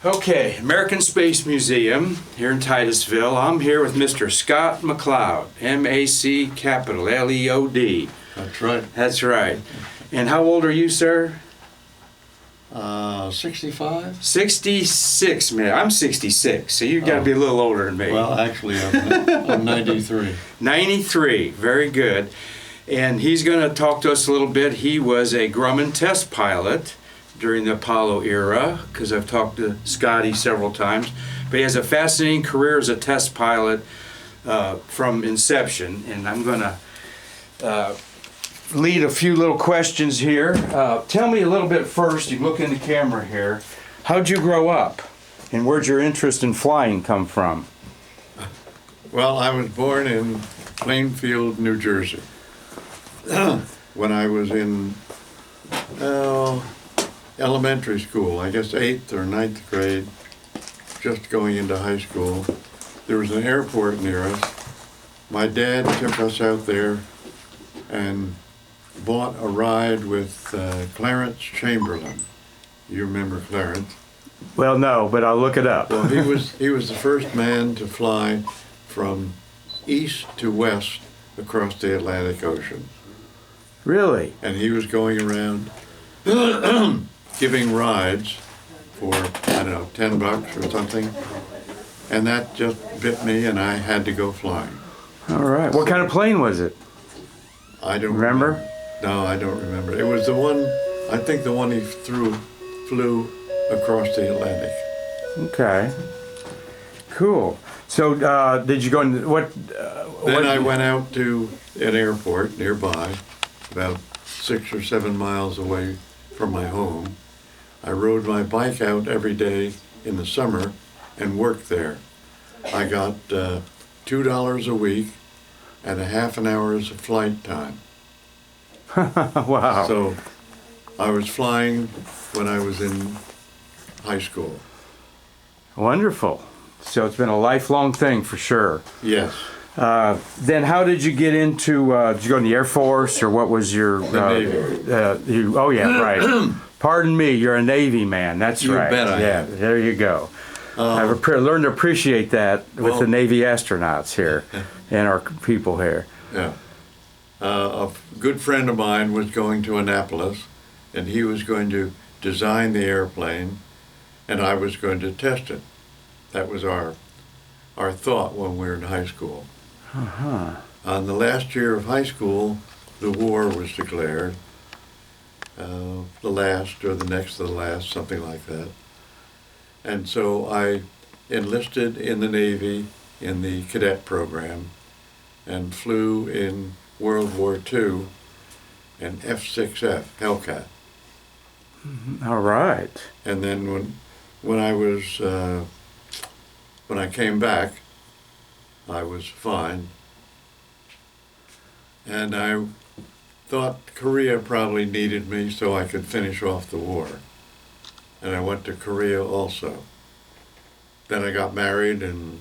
Okay, American Space Museum here in Titusville. I'm here with Mr. Scott MacLeod, M-A-C capital L-E-O-D. That's right. That's right. And how old are you, sir? 65? 66, man. I'm 66, so you got to be a little older than me. Well, actually, I'm 93. 93, very good. And he's going to talk to us a little bit. He was a Grumman test pilot during the Apollo era, because I've talked to Scotty several times. But he has a fascinating career as a test pilot from inception. And I'm going to lead a few little questions here. Tell me a little bit first, you look in the camera here, how'd you grow up? And where'd your interest in flying come from? Well, I was born in Plainfield, New Jersey. When I was in elementary school, I guess 8th or 9th grade, just going into high school, there was an airport near us. My dad took us out there and bought a ride with Clarence Chamberlain. You remember Clarence? Well, no, but I'll look it up. Well, he was the first man to fly from east to west across the Atlantic Ocean. Really? And he was going around giving rides for, I don't know, $10 or something. And that just bit me, and I had to go flying. All right. What kind of plane was it? I don't remember. No, I don't remember. It was the one, I think the one he flew across the Atlantic. Okay. Cool. So did you go in, Then I went out to an airport nearby, about 6 or 7 miles away from my home. I rode my bike out every day in the summer and worked there. I got $2 a week and a half an hour's of flight time. Wow. So I was flying when I was in high school. Wonderful. So it's been a lifelong thing for sure. Yes. Then how did you get into, did you go in the Air Force, or what was your... The Navy. Oh yeah, right. Pardon me, you're a Navy man, that's You right. bet I Yeah, am. there you go. I've learned to appreciate that with the Navy astronauts here and our people here. Yeah. A good friend of mine was going to Annapolis, and he was going to design the airplane, and I was going to test it. That was our thought when we were in high school. Uh-huh. On the last year of high school, the war was declared. The last or the next to the last, something like that. And so I enlisted in the Navy in the cadet program and flew in World War II an F6F Hellcat. All right. And then when I came back, I was fine. And I thought Korea probably needed me so I could finish off the war. And I went to Korea also. Then I got married and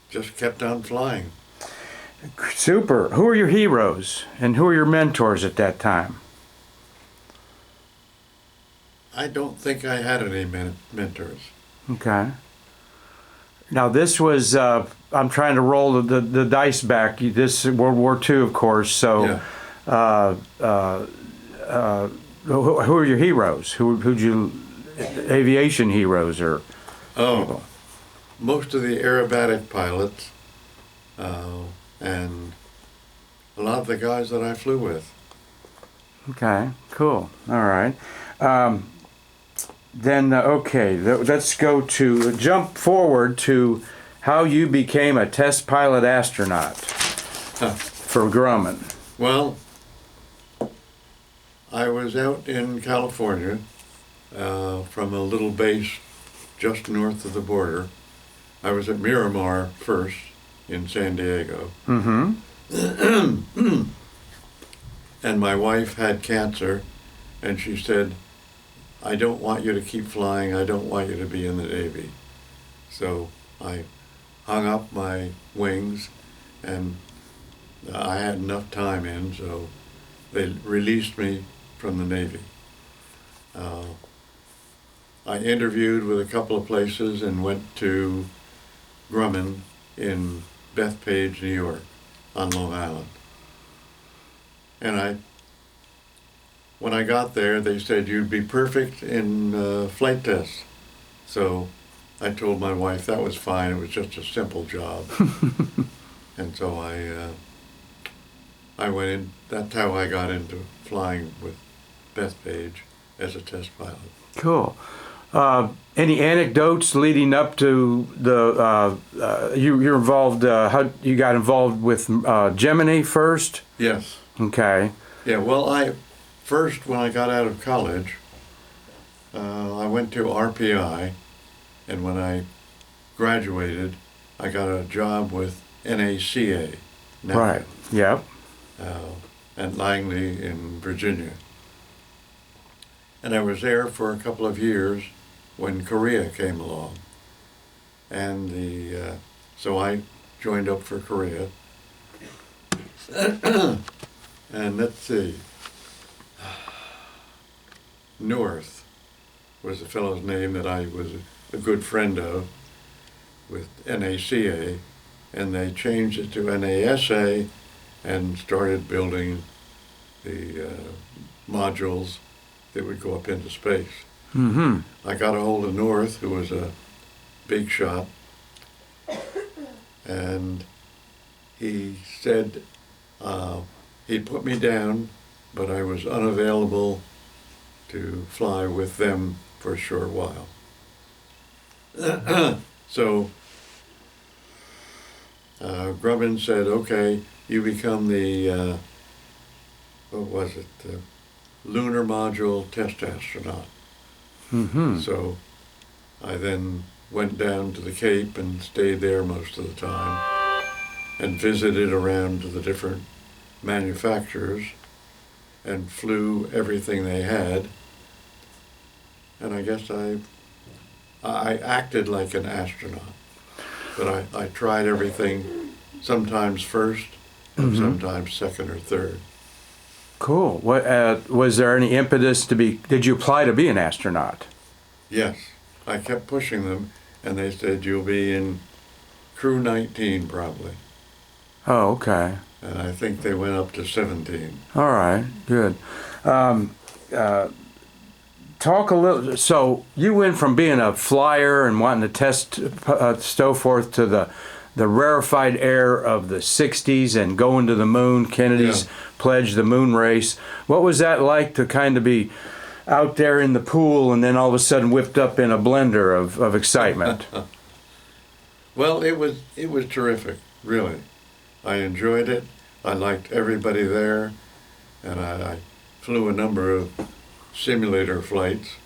just kept on flying. Super. Who are your heroes and who are your mentors at that time? I don't think I had any mentors. Okay. Now this was, I'm trying to roll the dice back. This World War II, of course. So, Yeah. who are your heroes? Who'd you, aviation heroes or? Oh, most of the aerobatic pilots and a lot of the guys that I flew with. Okay, cool. All right. Then, okay, let's go to, jump forward to how you became a test pilot astronaut for Grumman. Well, I was out in California from a little base just north of the border. I was at Miramar first in San Diego. Mm-hmm. And my wife had cancer, and she said, I don't want you to keep flying, I don't want you to be in the Navy. So I hung up my wings, and I had enough time in, so they released me from the Navy. I interviewed with a couple of places and went to Grumman in Bethpage, New York, on Long Island. And when I got there, they said you'd be perfect in flight tests. So I told my wife that was fine. It was just a simple job. And so I went in. That's how I got into flying with Bethpage as a test pilot. Cool. Any anecdotes leading up to the you're involved? How you got involved with Gemini First? Yes. Okay. Yeah. Well, first when I got out of college, I went to RPI, and when I graduated, I got a job with NACA. Right. Yep. At Langley in Virginia. And I was there for a couple of years when Korea came along. And so I joined up for Korea. And let's see, North was the fellow's name that I was a good friend of with NACA, and they changed it to NASA and started building the modules that would go up into space. Mm-hmm. I got a hold of North, who was a big shot, and he said he'd put me down, but I was unavailable to fly with them for a short while. So Grumman said, okay, you become the, what was it, Lunar Module Test Astronaut. Mm-hmm. So I then went down to the Cape and stayed there most of the time and visited around to the different manufacturers and flew everything they had. And I guess I acted like an astronaut, but I tried everything, sometimes first and sometimes second or third. Cool. What was there any impetus to be? Did you apply to be an astronaut? Yes, I kept pushing them, and they said you'll be in crew 19 probably. Oh, okay. And I think they went up to 17. All right. Good. Talk a little. So you went from being a flyer and wanting to test so forth to the rarefied air of the 60s and going to the moon, Kennedy's pledge, the moon race. What was that like to kind of be out there in the pool and then all of a sudden whipped up in a blender of excitement? Well, it was terrific, really. I enjoyed it. I liked everybody there, and I flew a number of simulator flights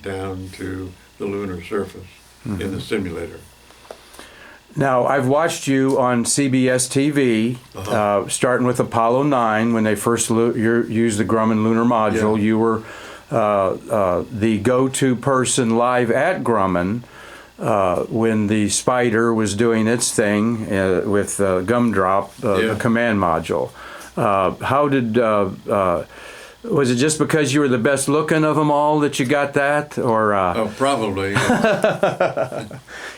down to the lunar surface in the simulator. Now, I've watched you on CBS TV, starting with Apollo 9, when they first used the Grumman Lunar Module. Yeah. You were the go-to person live at Grumman when the Spider was doing its thing with Gumdrop, the command module. How did... was it just because you were the best looking of them all that you got that, or? Oh, probably.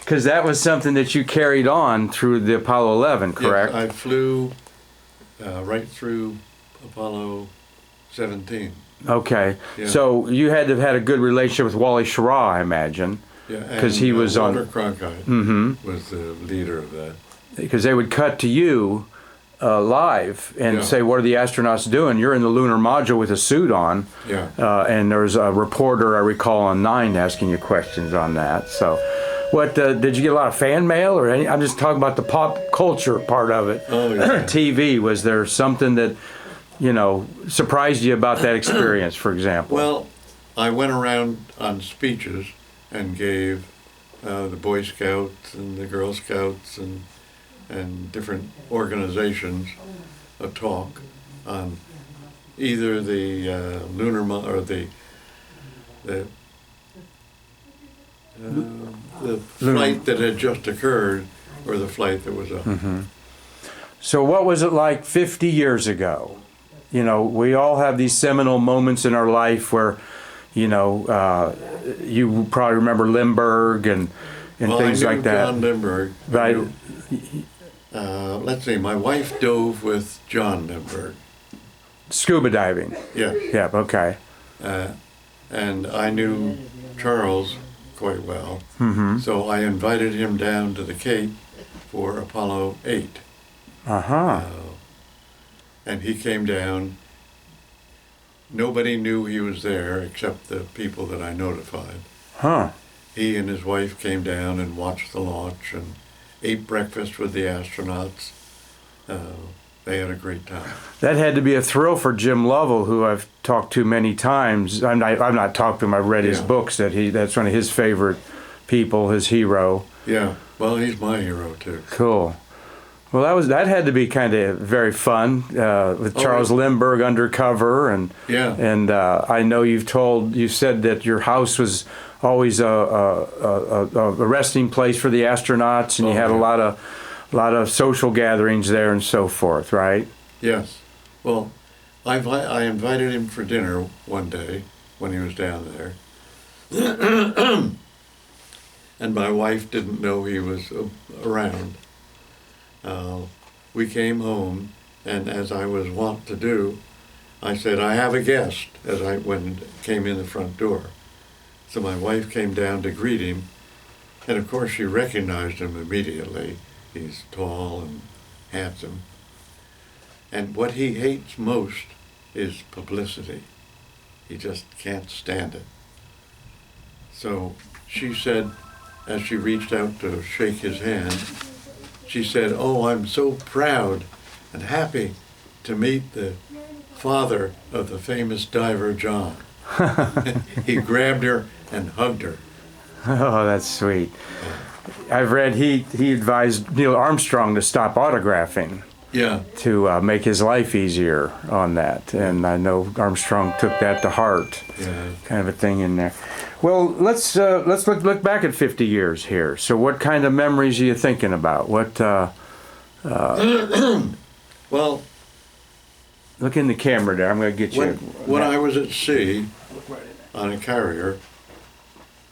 Because that was something that you carried on through the Apollo 11, correct? Yes, I flew right through Apollo 17. Okay, Yeah. so you had to have had a good relationship with Wally Schirra, I imagine. Yeah, because he was Walter on. Cronkite was the leader of that. Because they would cut to you live and say, "What are the astronauts doing?" You're in the lunar module with a suit on. Yeah. And there was a reporter, I recall, on 9 asking you questions on that. So, what did you get a lot of fan mail or any? I'm just talking about the pop culture part of it. Oh, yeah. TV. Was there something that surprised you about that experience, for example? Well, I went around on speeches and gave the Boy Scouts and the Girl Scouts and different organizations a talk on either the or the flight that had just occurred or the flight that was up. So what was it like 50 years ago? We all have these seminal moments in our life where, you know, you probably remember Lindbergh and things like that. John Lindbergh. Right. Let's see, my wife dove with John Lindbergh. Scuba diving. Yeah. Yeah, okay. And I knew Charles quite well. Mm-hmm. So I invited him down to the Cape for Apollo 8. Uh-huh. And he came down. Nobody knew he was there except the people that I notified. Huh. He and his wife came down and watched the launch and ate breakfast with the astronauts. They had a great time. That had to be a thrill for Jim Lovell, who I've talked to many times. I've not talked to him. I've read his books. That's one of his favorite people, his hero. Yeah. Well, he's my hero too. Cool. Well, that had to be kind of very fun with Charles Lindbergh undercover, and I know you said that your house was always a resting place for the astronauts, and you had a lot of social gatherings there and so forth, right? Yes. Well, I invited him for dinner one day when he was down there, and my wife didn't know he was around. We came home, and as I was wont to do, I said, "I have a guest," as I came in the front door. So my wife came down to greet him, and of course she recognized him immediately. He's tall and handsome. And what he hates most is publicity. He just can't stand it. So she said, as she reached out to shake his hand, she said, "Oh, I'm so proud and happy to meet the father of the famous diver John." He grabbed her and hugged her. Oh, that's sweet. I've read he advised Neil Armstrong to stop autographing. Yeah. To make his life easier on that, and I know Armstrong took that to heart. Yeah. Kind of a thing in there. Well, let's look back at 50 years here. So, what kind of memories are you thinking about? What? Well, look in the camera there. I'm going to get you. When I was at sea on a carrier.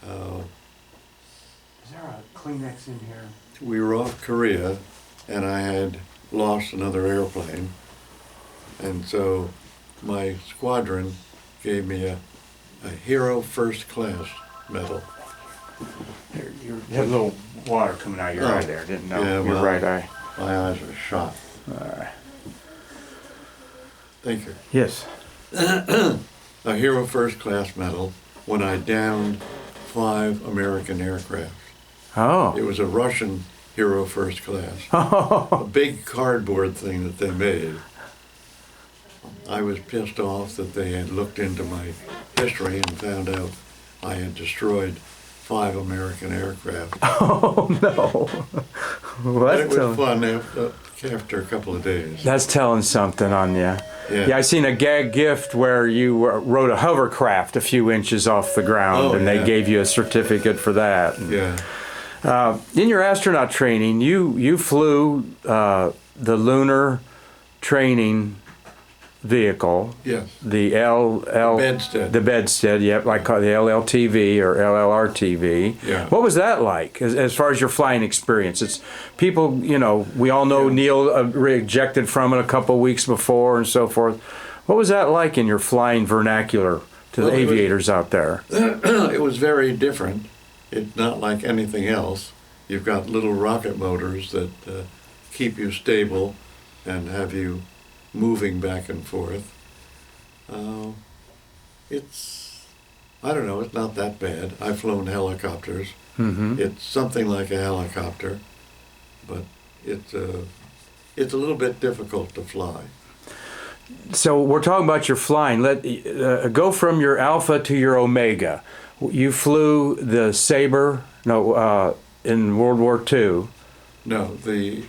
Is there a Kleenex in here? We were off Korea, and I had lost another airplane, and so my squadron gave me a Hero First Class medal. You had a little water coming out of your eye there. Didn't know. Yeah, Your right eye. My eyes are shot. All right. Thank you. Yes. A Hero First Class medal when I downed 5 American aircraft. Oh. It was a Russian Hero First Class. Oh. A big cardboard thing that they made. I was pissed off that they had looked into my history and found out I had destroyed 5 American aircraft. Oh, no. Well, but it was fun after a couple of days. That's telling something on you. Yeah, I seen a gag gift where you rode a hovercraft a few inches off the ground, and they gave you a certificate for that. And, in your astronaut training, you flew the lunar training vehicle. Yes. The Bedstead. The Bedstead, yep, like the LLTV or LLRTV. Yeah. What was that like as far as your flying experience? It's people, we all know Neil ejected from it a couple of weeks before and so forth. What was that like in your flying vernacular to the aviators out there? It was very different. It's not like anything else. You've got little rocket motors that keep you stable and have you moving back and forth. I don't know, it's not that bad. I've flown helicopters. Mm-hmm. It's something like a helicopter, but it's a little bit difficult to fly. So we're talking about your flying. Go from your Alpha to your Omega. You flew the Sabre, in World War II. No, the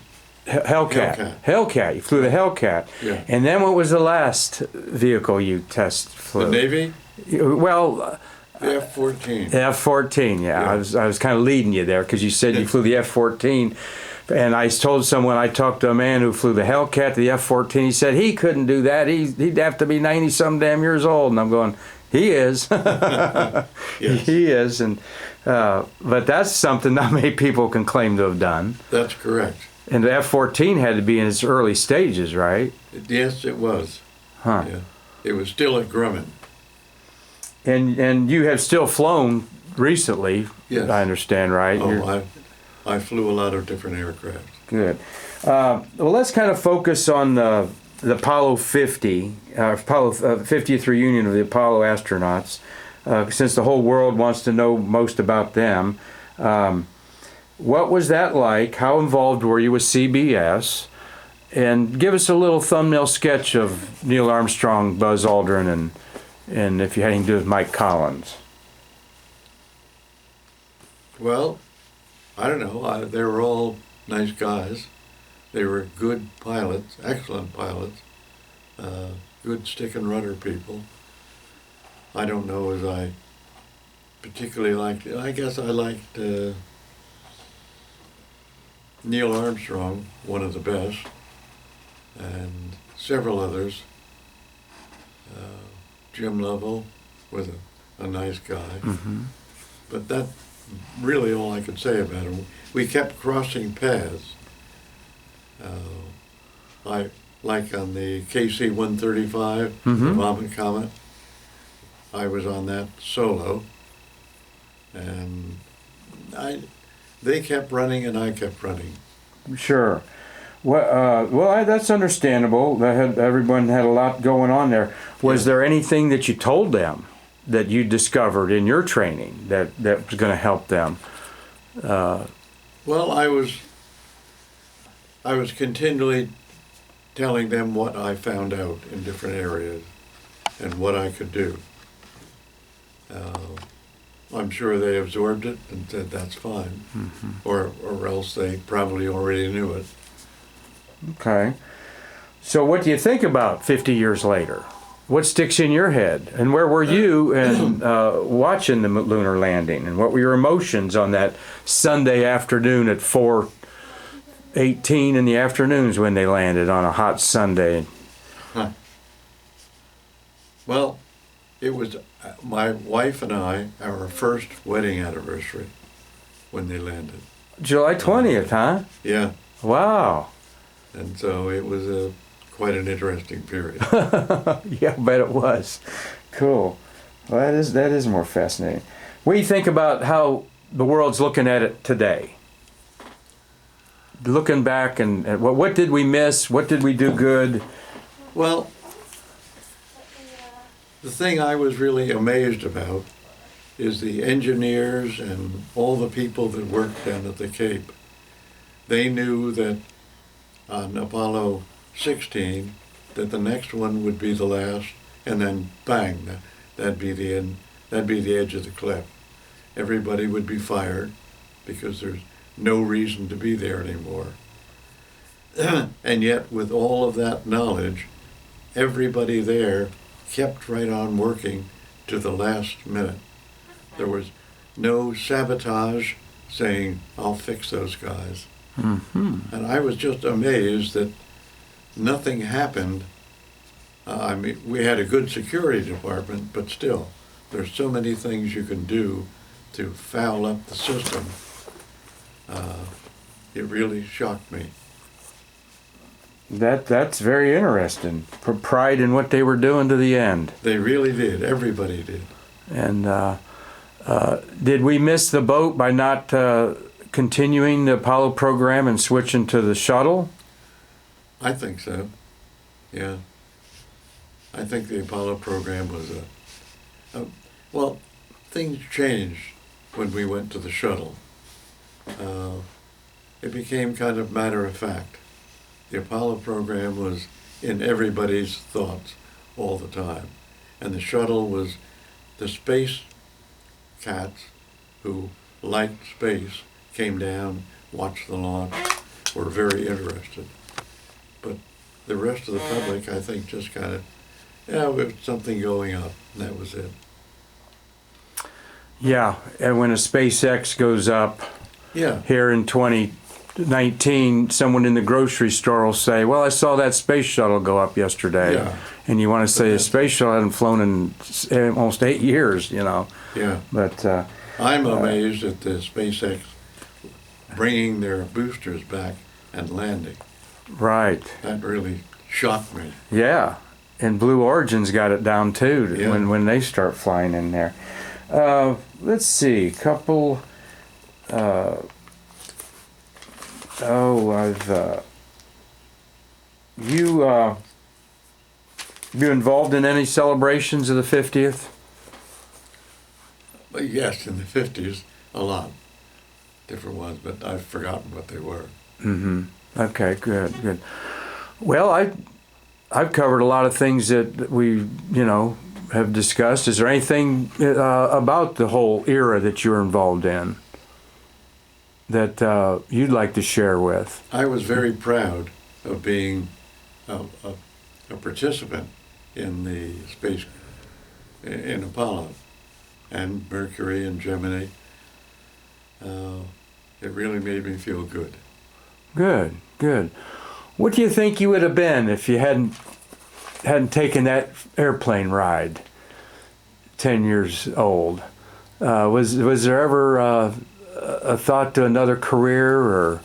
Hellcat. You flew the Hellcat. Yeah. And then what was the last vehicle you flew? The Navy? Well, the F-14. The F-14, yeah. I was kind of leading you there because you said you flew the F-14. And I told someone, I talked to a man who flew the Hellcat, the F-14. He said he couldn't do that. He'd have to be 90-some damn years old. And I'm going, He is. Yes. He is, and but that's something not many people can claim to have done. That's correct. And the F-14 had to be in its early stages, right? Yes, it was. Huh. Yeah. It was still at Grumman. And you have still flown recently. Yes. I understand, right? Oh, I flew a lot of different aircraft. Good. Well, let's kind of focus on the Apollo 50, Apollo 50th reunion of the Apollo astronauts, since the whole world wants to know most about them. What was that like? How involved were you with CBS? And give us a little thumbnail sketch of Neil Armstrong, Buzz Aldrin, and if you had anything to do with Mike Collins. Well, I don't know. They were all nice guys. They were good pilots, excellent pilots, good stick and rudder people. I don't know as I particularly liked, I guess I liked Neil Armstrong, one of the best, and several others. Jim Lovell was a nice guy. Mm-hmm. But that's really all I could say about him. We kept crossing paths. Like on the KC-135, the Vomit Comet, I was on that solo, and they kept running and I kept running. Sure. Well, that's understandable. Everyone had a lot going on there. Was there anything that you told them that you discovered in your training that was going to help them? Well, I was continually telling them what I found out in different areas and what I could do. I'm sure they absorbed it and said that's fine, or else they probably already knew it. Okay. So what do you think about 50 years later? What sticks in your head? And where were you and watching the lunar landing? And what were your emotions on that Sunday afternoon at 4:18 in the afternoons when they landed on a hot Sunday? Huh. Well, it was my wife and I, our first wedding anniversary when they landed. July 20th, huh? Yeah. Wow. And so it was quite an interesting period. Yeah, I bet it was. Cool. Well, that is more fascinating. What do you think about how the world's looking at it today? Looking back, and what did we miss? What did we do good? Well, the thing I was really amazed about is the engineers and all the people that worked down at the Cape. They knew that on Apollo 16 that the next one would be the last, and then bang, that'd be the end, that'd be the edge of the cliff. Everybody would be fired because there's no reason to be there anymore. And yet with all of that knowledge, everybody there kept right on working to the last minute. There was no sabotage saying, I'll fix those guys. And I was just amazed that nothing happened. I mean, we had a good security department, but still, there's so many things you can do to foul up the system. It really shocked me. That's very interesting. Pride in what they were doing to the end. They really did. Everybody did. And did we miss the boat by not continuing the Apollo program and switching to the shuttle? I think so. Yeah. I think the Apollo program was well, things changed when we went to the shuttle. It became kind of matter of fact. The Apollo program was in everybody's thoughts all the time. And the shuttle was the space cats who liked space, came down, watched the launch, were very interested. But the rest of the public, I think, just kind of, there was something going up, and that was it. Yeah, and when a SpaceX goes up Yeah. here in 20 2019, someone in the grocery store will say, well, I saw that space shuttle go up yesterday. Yeah. And you want to say the space shuttle hadn't flown in almost 8 years, you know. Yeah. But I'm amazed at the SpaceX bringing their boosters back and landing. right. That really shocked me. Yeah. And Blue Origin's got it down too Yeah. when they start flying in there. Let's see, couple. You involved in any celebrations of the 50th? But yes, in the 50s, a lot. Different ones, but I've forgotten what they were. Mm-hmm. Okay, good, good. Well, I've covered a lot of things that we, have discussed. Is there anything about the whole era that you're involved in that you'd like to share with? I was very proud of being a participant in the space, in Apollo and Mercury and Gemini. It really made me feel good. Good, good. What do you think you would have been if you hadn't taken that airplane ride? 10 years old. Was there ever a thought to another career, or?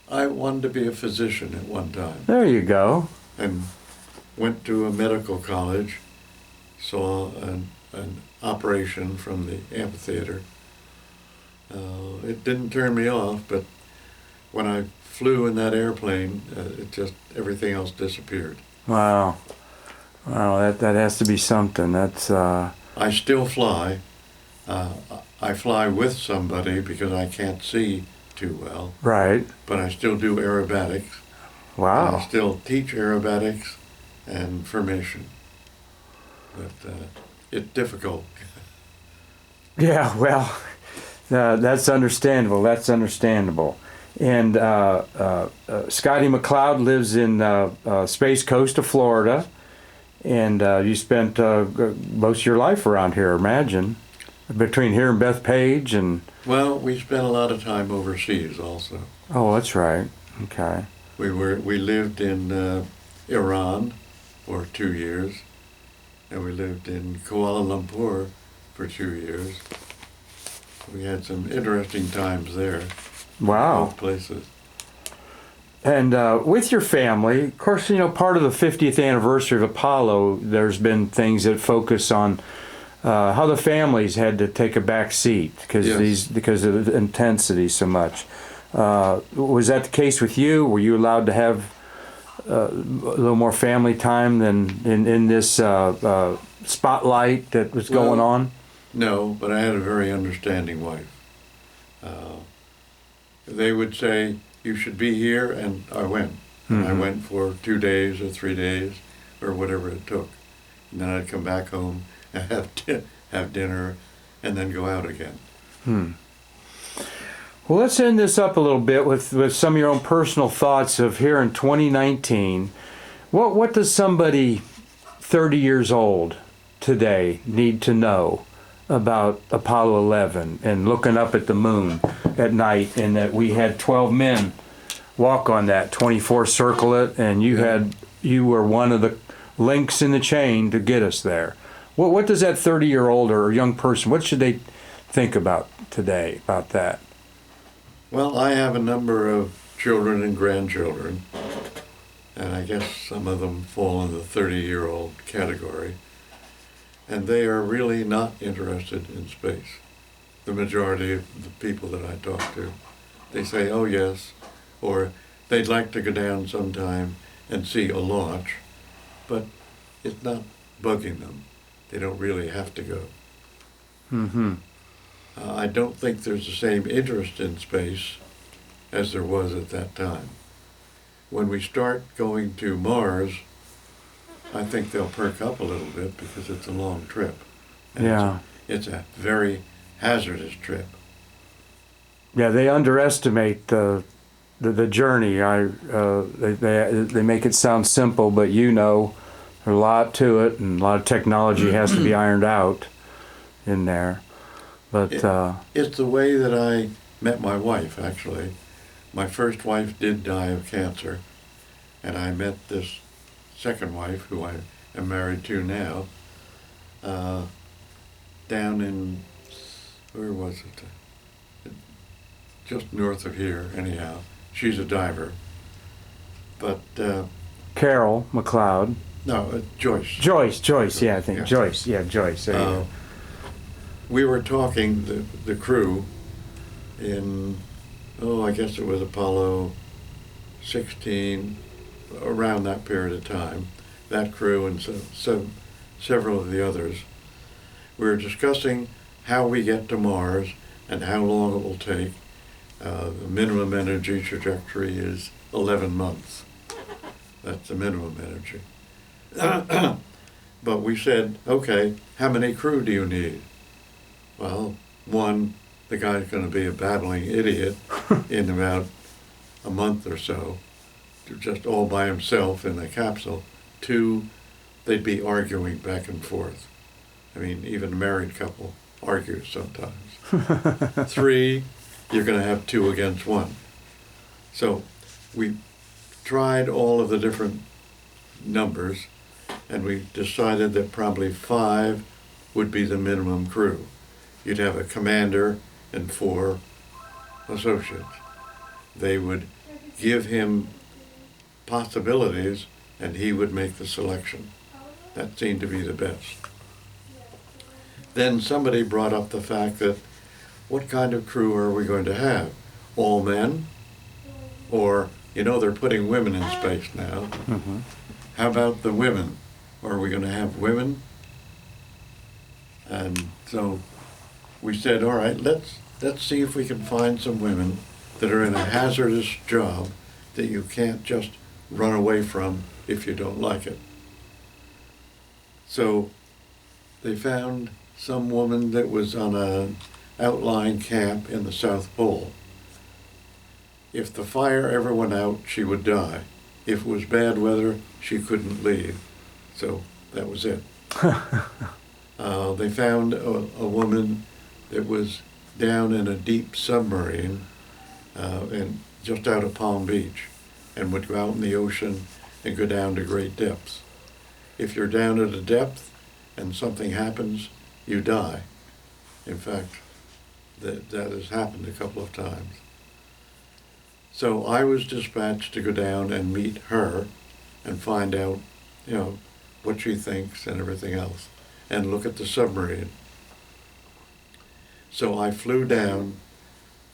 I wanted to be a physician at one time. There you go. And went to a medical college, saw an operation from the amphitheater. It didn't turn me off, but when I flew in that airplane, everything else disappeared. Wow. Wow, that has to be something. That's I still fly. I fly with somebody because I can't see too well. right. But I still do aerobatics. I Wow. still teach aerobatics and formation. But it's difficult. Yeah, well, that's understandable. That's understandable. And Scotty MacLeod lives in Space Coast of Florida, and you spent most of your life around here, imagine, between here and Bethpage and. Well, we spent a lot of time overseas also. Oh, that's right. Okay. We lived in Iran for 2 years, and we lived in Kuala Lumpur for 2 years. We had some interesting times there. Wow. Both places. And with your family, of course, part of the 50th anniversary of Apollo, there's been things that focus on how the families had to take a back seat because of the intensity so much. Was that the case with you? Were you allowed to have a little more family time than in this spotlight that was going on? No, but I had a very understanding wife. They would say, you should be here, and I went. Mm-hmm. I went for 2 days or 3 days, or whatever it took. And then I'd come back home and have dinner, and then go out again. Well, let's end this up a little bit with some of your own personal thoughts of here in 2019. What does somebody 30 years old today need to know about Apollo 11 and looking up at the moon at night, and that we had 12 men walk on that 24 circle it, and you were one of the links in the chain to get us there? What does that 30-year-old or young person, what should they think about today about that? Well, I have a number of children and grandchildren, and I guess some of them fall in the 30-year-old category, and they are really not interested in space. The majority of the people that I talk to, they say, oh yes, or they'd like to go down sometime and see a launch, but it's not bugging them. They don't really have to go. Mm-hmm. I don't think there's the same interest in space as there was at that time. When we start going to Mars, I think they'll perk up a little bit because it's a long trip. And Yeah. It's a very hazardous trip. Yeah, they underestimate the journey. They make it sound simple, but there's a lot to it, and a lot of technology has to be ironed out in there. But it's the way that I met my wife, actually. my first wife did die of cancer, and I met this second wife, who I am married to now, down in, where was it? Just north of here, anyhow. She's a diver. But, Carol MacLeod. no, Joyce. Joyce, yeah, I think. Yeah. Joyce, there you go. We were talking, the crew, in, I guess it was Apollo 16, around that period of time. That crew and several of the others. We were discussing how we get to Mars and how long it will take. The minimum energy trajectory is 11 months. That's the minimum energy. But we said, okay, how many crew do you need? Well, one, the guy's going to be a babbling idiot in about a month or so, just all by himself in the capsule. Two, they'd be arguing back and forth. I mean, even a married couple argues sometimes. Three, you're going to have two against one. So we tried all of the different numbers, and we decided that probably 5 would be the minimum crew. You'd have a commander and 4 associates. They would give him possibilities, and he would make the selection. That seemed to be the best. Then somebody brought up the fact that, what kind of crew are we going to have? All men? Or, they're putting women in space now. Mm-hmm. How about the women? Are we going to have women? And so we said, all right, let's see if we can find some women that are in a hazardous job that you can't just run away from if you don't like it. So they found some woman that was on an outlying camp in the South Pole. If the fire ever went out, she would die. If it was bad weather, she couldn't leave. So that was it. They found a woman that was down in a deep submarine and just out of Palm Beach, and would go out in the ocean and go down to great depths. If you're down at a depth and something happens, you die. In fact, that has happened a couple of times. So I was dispatched to go down and meet her and find out, what she thinks and everything else, and look at the submarine. So I flew down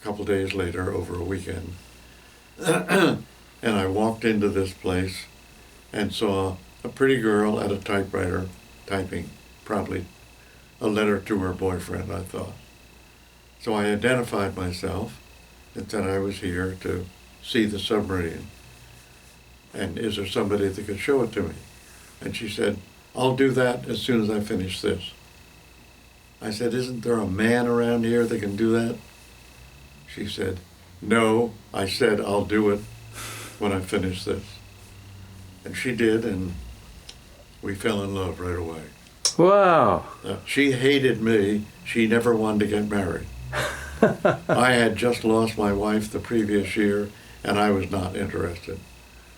a couple days later over a weekend, and I walked into this place and saw a pretty girl at a typewriter typing, probably a letter to her boyfriend, I thought. So I identified myself and said I was here to see the submarine. And is there somebody that could show it to me? And she said, I'll do that as soon as I finish this. I said, isn't there a man around here that can do that? She said, no. I said, I'll do it when I finish this. And she did, and we fell in love right away. Wow. She hated me. She never wanted to get married. I had just lost my wife the previous year, and I was not interested.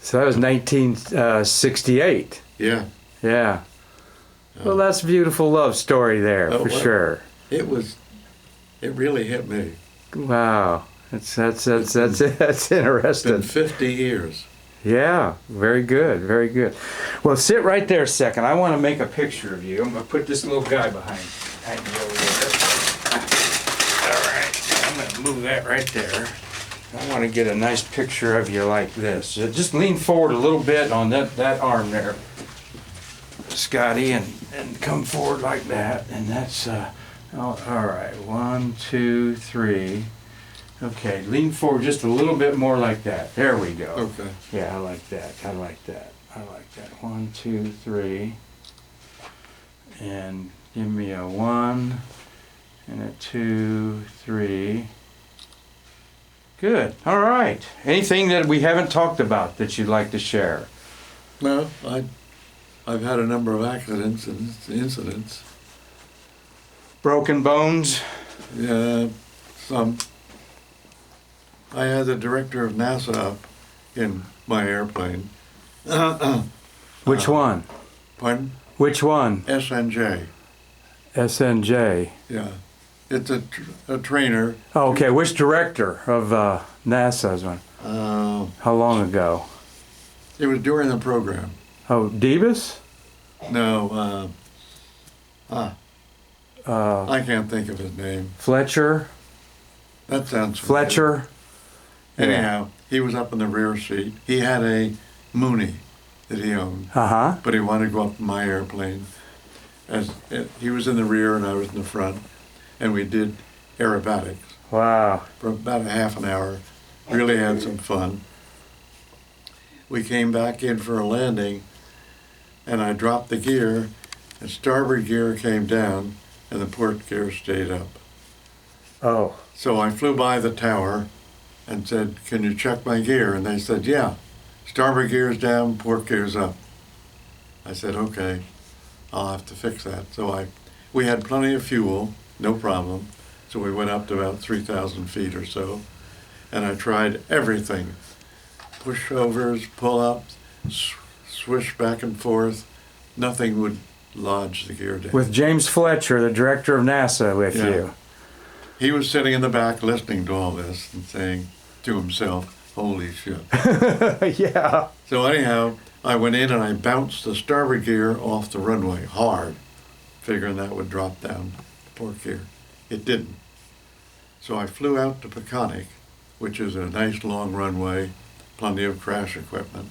So that was 1968. Yeah. Yeah. Well, that's a beautiful love story there, for sure. It really hit me. Wow. That's interesting. It's been 50 years. Yeah, very good, very good. Well, sit right there a second. I want to make a picture of you. I'm going to put this little guy behind you over there. All right, I'm going to move that right there. I want to get a nice picture of you like this. Just lean forward a little bit on that arm there, Scotty, and come forward like that. And that's, all right, 1, 2, 3. Okay, lean forward just a little bit more like that. There we go. Okay. Yeah, I like that. I like that. 1, 2, 3. And give me a 1 and a 2, 3. Good. All right. Anything that we haven't talked about that you'd like to share? No, I've had a number of accidents and incidents. Broken bones? Yeah, some. I had the director of NASA up in my airplane. Which one? Pardon? Which one? SNJ. SNJ. Yeah. It's a trainer. Oh, okay. Which director of NASA's one? How long ago? It was during the program. Oh, Debus? No, I can't think of his name. Fletcher? That sounds familiar. Fletcher? Anyhow, he was up in the rear seat. He had a Mooney that he owned, Uh-huh. but he wanted to go up in my airplane. He was in the rear and I was in the front, and we did aerobatics Wow. for about a half an hour. Really had some fun. We came back in for a landing, and I dropped the gear, and starboard gear came down, and the port gear stayed up. Oh. So I flew by the tower and said, "Can you check my gear?" And they said, "Yeah, starboard gear's down, port gear's up." I said, "Okay, I'll have to fix that." So we had plenty of fuel, no problem. So we went up to about 3,000 feet or so, and I tried everything. Pushovers, pull-ups, swish back and forth. Nothing would lodge the gear down. With James Fletcher, the director of NASA, with Yeah. you. He was sitting in the back listening to all this and saying to himself, "Holy shit." Yeah. So anyhow, I went in and I bounced the starboard gear off the runway hard, figuring that would drop down the port gear. It didn't. So I flew out to Peconic, which is a nice long runway, plenty of crash equipment,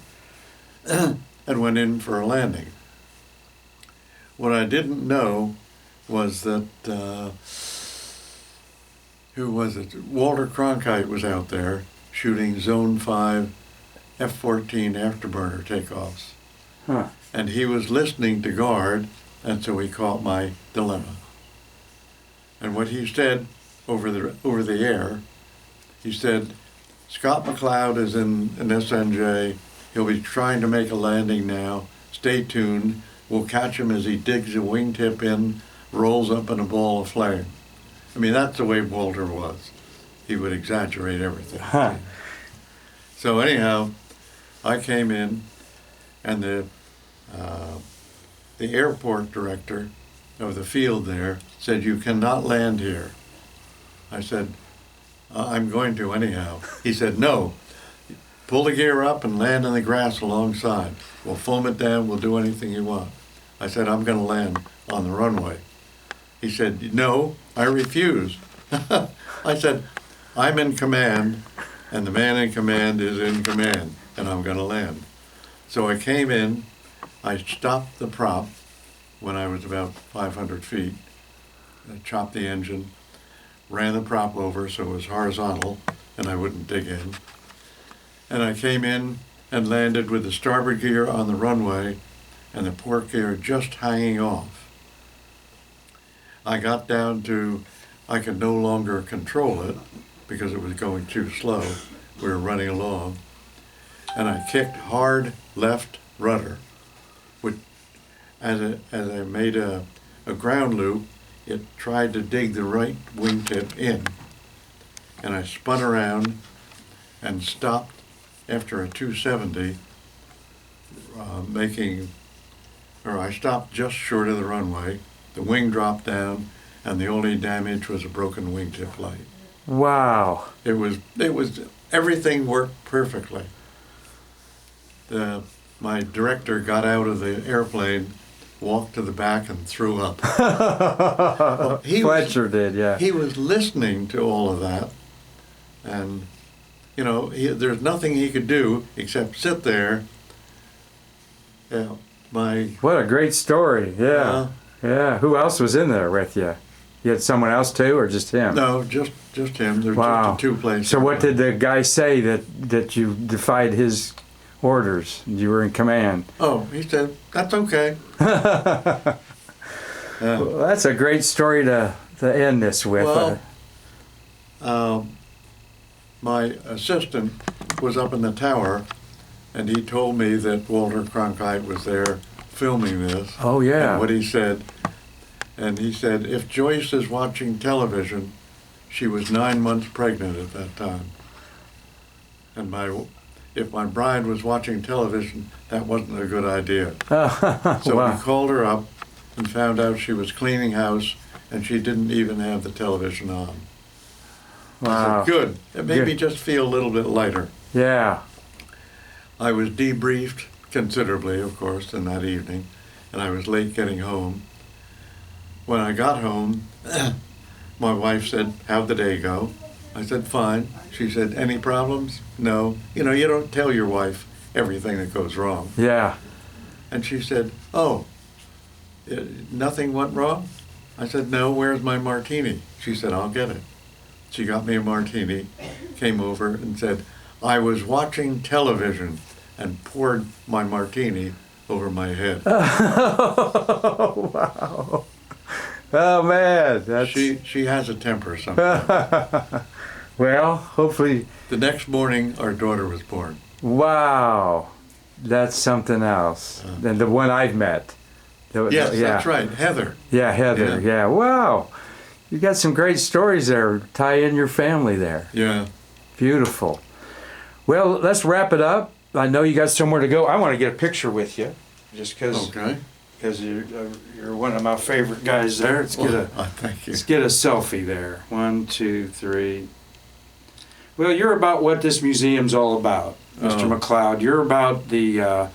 and went in for a landing. What I didn't know was that, who was it? Walter Cronkite was out there shooting Zone 5 F14 afterburner takeoffs. Huh. And he was listening to guard, and so he caught my dilemma. And what he said over the air, he said, "Scott MacLeod is in an SNJ. He'll be trying to make a landing now. Stay tuned. We'll catch him as he digs a wingtip in, rolls up in a ball of flame." I mean, that's the way Walter was. He would exaggerate everything. Huh. So anyhow, I came in, and the airport director of the field there said, "You cannot land here." I said, "I'm going to anyhow." He said, "No, pull the gear up and land in the grass alongside. We'll foam it down, we'll do anything you want." I said, "I'm going to land on the runway." He said, "No, I refuse." I said, "I'm in command, and the man in command is in command, and I'm going to land." So I came in, I stopped the prop when I was about 500 feet, I chopped the engine, ran the prop over so it was horizontal and I wouldn't dig in. And I came in and landed with the starboard gear on the runway and the port gear just hanging off. I got down to, I could no longer control it because it was going too slow. We were running along. And I kicked hard left rudder, which as I made a ground loop, it tried to dig the right wingtip in. And I spun around and stopped after a 270, I stopped just short of the runway. The wing dropped down, and the only damage was a broken wingtip light. Wow. It was everything worked perfectly. My director got out of the airplane, walked to the back, and threw up. Well, Fletcher did, yeah. He was listening to all of that, and there's nothing he could do except sit there. What a great story, yeah. Yeah. Who else was in there with you? You had someone else too, or just him? No, just him. There's Wow. just two planes. So what did the guy say that you defied his orders? You were in command. Oh, he said, "That's okay." Well, that's a great story to end this with. Well, my assistant was up in the tower, and he told me that Walter Cronkite was there filming this. Oh, yeah. And what he said, if Joyce is watching television, she was 9 months pregnant at that time. And if my bride was watching television, that wasn't a good idea. So Wow. we called her up and found out she was cleaning house and she didn't even have the television on. I Wow. said, good. It made me Good. just feel a little bit lighter. Yeah. I was debriefed considerably, of course, in that evening, and I was late getting home. When I got home, my wife said, how'd the day go? I said, fine. She said, any problems? No. You know, you don't tell your wife everything that goes wrong. Yeah. And she said, oh, nothing went wrong? I said, no, where's my martini? She said, I'll get it. She got me a martini, came over and said, I was watching television, and poured my martini over my head. Oh, wow. Oh, man. That's... She has a temper sometimes. Well, hopefully... The next morning, our daughter was born. Wow. That's something else than the one I've met. Yes, Yeah. that's right, Heather. Yeah, Heather. Yeah. Wow. You got some great stories there. Tie in your family there. Yeah. Beautiful. Well, let's wrap it up. I know you got somewhere to go. I want to get a picture with you, just because Okay. you're one of my favorite guys there. Let's get Thank you. let's get a selfie there. 1, 2, 3. Well, you're about what this museum's all about, Mr. Oh. MacLeod. You're about the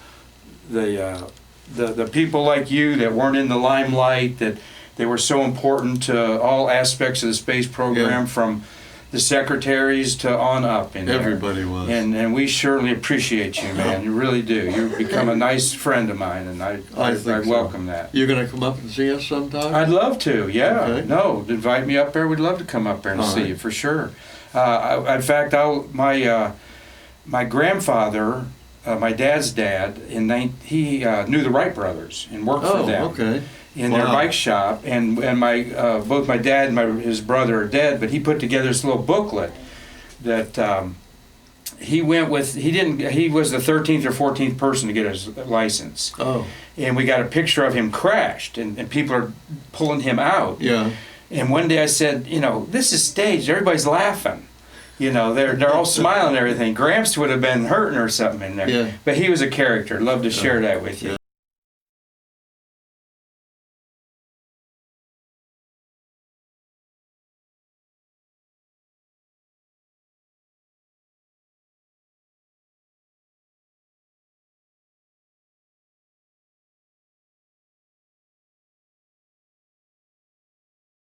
people like you that weren't in the limelight, that they were so important to all aspects of the space program, Yeah. from the secretaries to on up in there. Everybody was. And we certainly appreciate you, man. You really do. You've become a nice friend of mine, and I think so. welcome that. You're going to come up and see us sometime? I'd love to, yeah. Okay. No, invite me up there. We'd love to come up there and All see right. you, for sure. In fact, my grandfather, my dad's dad, he knew the Wright brothers and worked for them. Okay. In their Wow. bike shop, and both my dad and his brother are dead, but he put together this little booklet that he went with. He was the 13th or 14th person to get his license, Oh, and we got a picture of him crashed, and people are pulling him out. yeah. And one day I said, this is staged. Everybody's laughing. They're all smiling and everything. Gramps would have been hurting or something in there. Yeah. But he was a character. Love to share that with you.